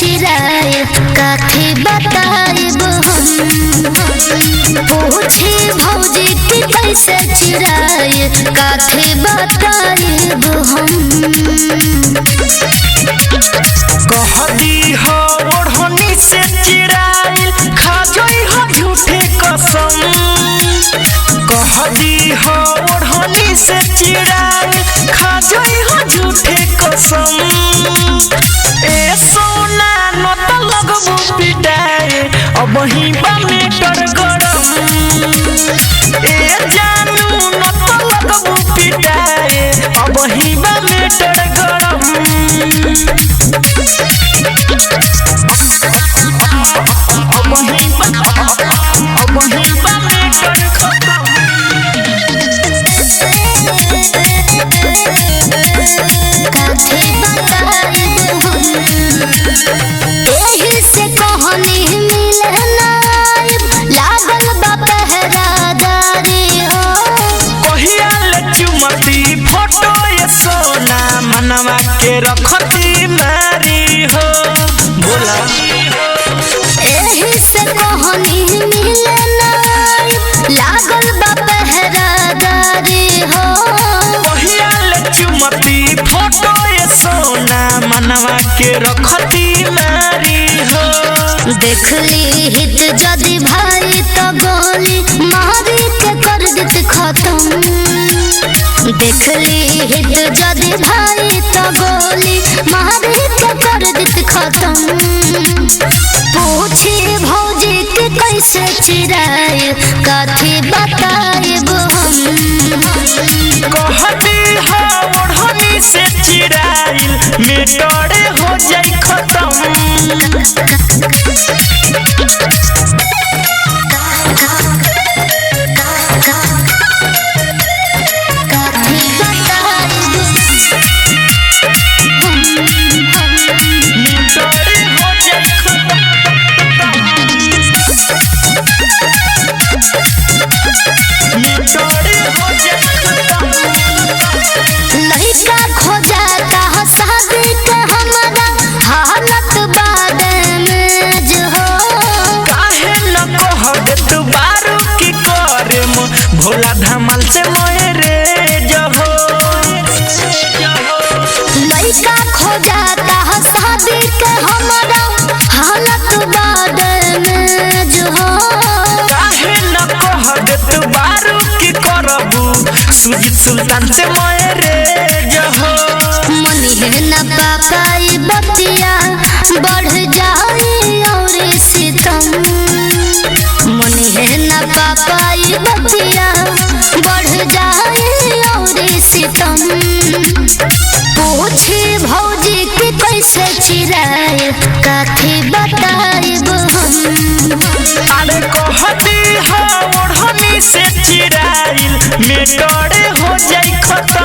चिराए काठी बताइब हम। पूछी भौजी की कैसे चिराए काठी बताइब हम। कहती हो ओढ़नी से चिराइल खा जोई हो झूठे कसम। कहती हो ओढ़नी से चिराइल खा जोई हो झूठे कसम। ए सोना न त लगबू पिटाए अब ही बा मीटर गरम। ए जानू न त लगबू पिटाए अब ही बा मीटर गरम। मनवा के रखती मारी हो बोला एही से कहनी मिले नाई लागल बा पहरादारी हो। पहिया ले चुमती फोटो ये सोना मनवा के रखती मारी हो। देखली हित जदि भाई तो गोली मारी के कर दित खत्म। देखली हित जदि भाई तो गोली मारी के कर दित खत्म। पूछी भौजी के कैसे चिराए काठी बताइब हम। कहती हो ओढ़नी से चिराइल मेटरे हो जाई खत्म। लइका खोजाता शादी के हमरा हालत बादे में जो हो। काहे न कहत बारू की करम भोला धमाल से मोरे जहो। लइका खोजाता शादी के हमरा हालत बादे में जो हो। काहे न कहत बारू की करबू सुजीत सुल्तान से मोरे जहो। मनी है न पापाई बतिया बढ़ जाई और सितम। मनी है न पापाई बतिया बढ़ जाई और सितम। पूछी भौजी की कैसे चिराए काठी बताइब हम। अरे कहती हो ओढ़नी से चिराइल मेटरे हो जाई खत्म।